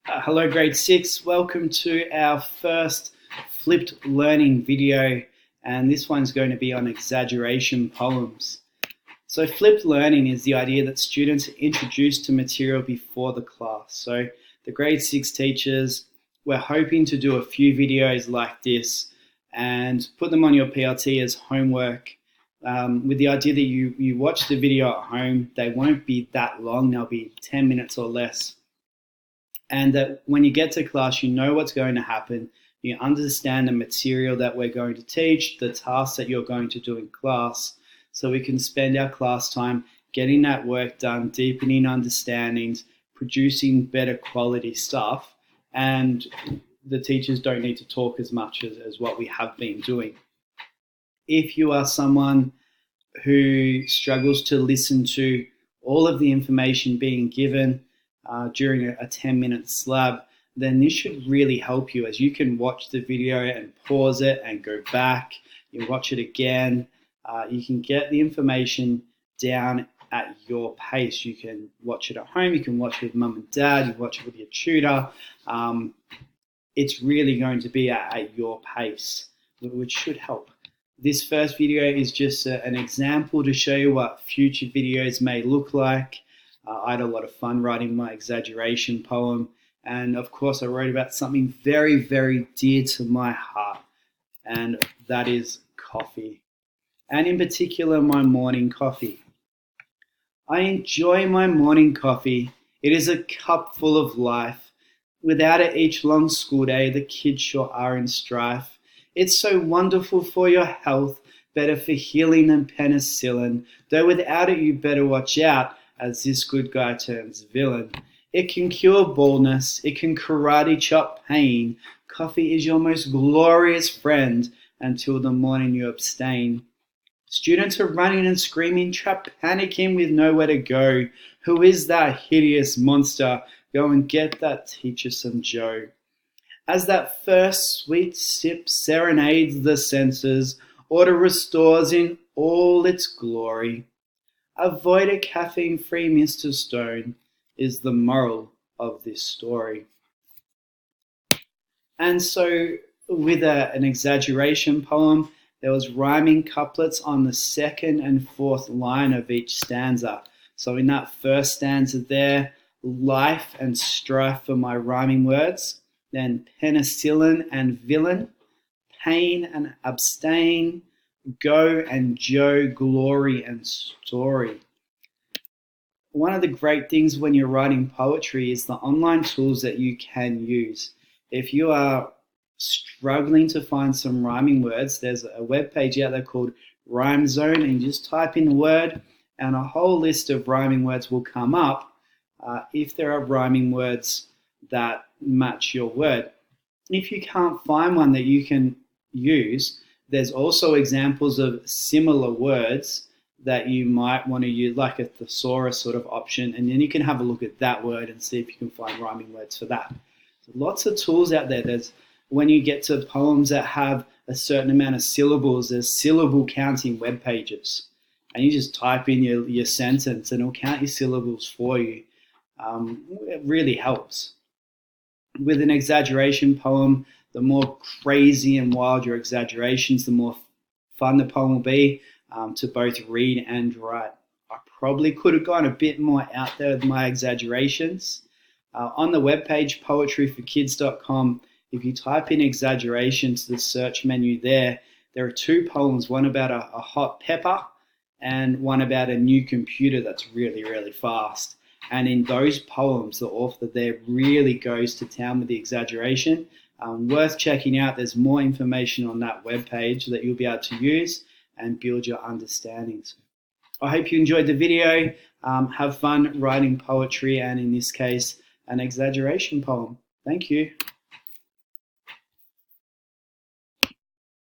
Hello grade 6, welcome to our first flipped learning video, and this one's going to be on exaggeration poems. So flipped learning is the idea that students are introduced to material before the class. So the grade 6 teachers, we're hoping to do a few videos like this and put them on your PLT as homework, with the idea that you watch the video at home. They won't be that long, they'll be 10 minutes or less. And that when you get to class, you know what's going to happen. You understand the material that we're going to teach, the tasks that you're going to do in class, so we can spend our class time getting that work done, deepening understandings, producing better quality stuff, and the teachers don't need to talk as much as what we have been doing. If you are someone who struggles to listen to all of the information being given during a 10-minute slab, then this should really help you, as you can watch the video and pause it and go back. You watch it again. You can get the information down at your pace. You can watch it at home. You can watch it with mum and dad. You watch it with your tutor. It's really going to be at your pace, which should help. This first video is just an example to show you what future videos may look like. I had a lot of fun writing my exaggeration poem, and of course I wrote about something very, very dear to my heart, and that is coffee, and in particular my morning coffee. I enjoy my morning coffee. It is a cup full of life. Without it, each long school day the kids sure are in strife. It's so wonderful for your health, better for healing than penicillin, though without it you better watch out, as this good guy turns villain. It can cure baldness, it can karate chop pain. Coffee is your most glorious friend until the morning you abstain. Students are running and screaming, trapped, panicking with nowhere to go. Who is that hideous monster? Go and get that teacher some Joe. As that first sweet sip serenades the senses, order restores in all its glory. Avoid a caffeine-free Mr. Stone is the moral of this story. And so with an exaggeration poem, there was rhyming couplets on the second and fourth line of each stanza. So in that first stanza there, life and strife for my rhyming words, then penicillin and villain, pain and abstain, go and Joe, glory and story. One of the great things when you're writing poetry is the online tools that you can use. If you are struggling to find some rhyming words, there's a web page out there called Rhyme Zone, and you just type in the word and a whole list of rhyming words will come up if there are rhyming words that match your word. If you can't find one that you can use, there's also examples of similar words that you might want to use, like a thesaurus sort of option, and then you can have a look at that word and see if you can find rhyming words for that. So lots of tools out there. There's, when you get to poems that have a certain amount of syllables, there's syllable counting web pages, and you just type in your sentence and it'll count your syllables for you. It really helps. With an exaggeration poem, the more crazy and wild your exaggerations, the more fun the poem will be to both read and write. I probably could have gone a bit more out there with my exaggerations. On the webpage poetryforkids.com, if you type in exaggeration to the search menu there are two poems, one about a hot pepper and one about a new computer that's really, really fast. And in those poems, the author there really goes to town with the exaggeration. Worth checking out. There's more information on that webpage that you'll be able to use and build your understandings. I hope you enjoyed the video. Have fun writing poetry, and in this case, an exaggeration poem. Thank you.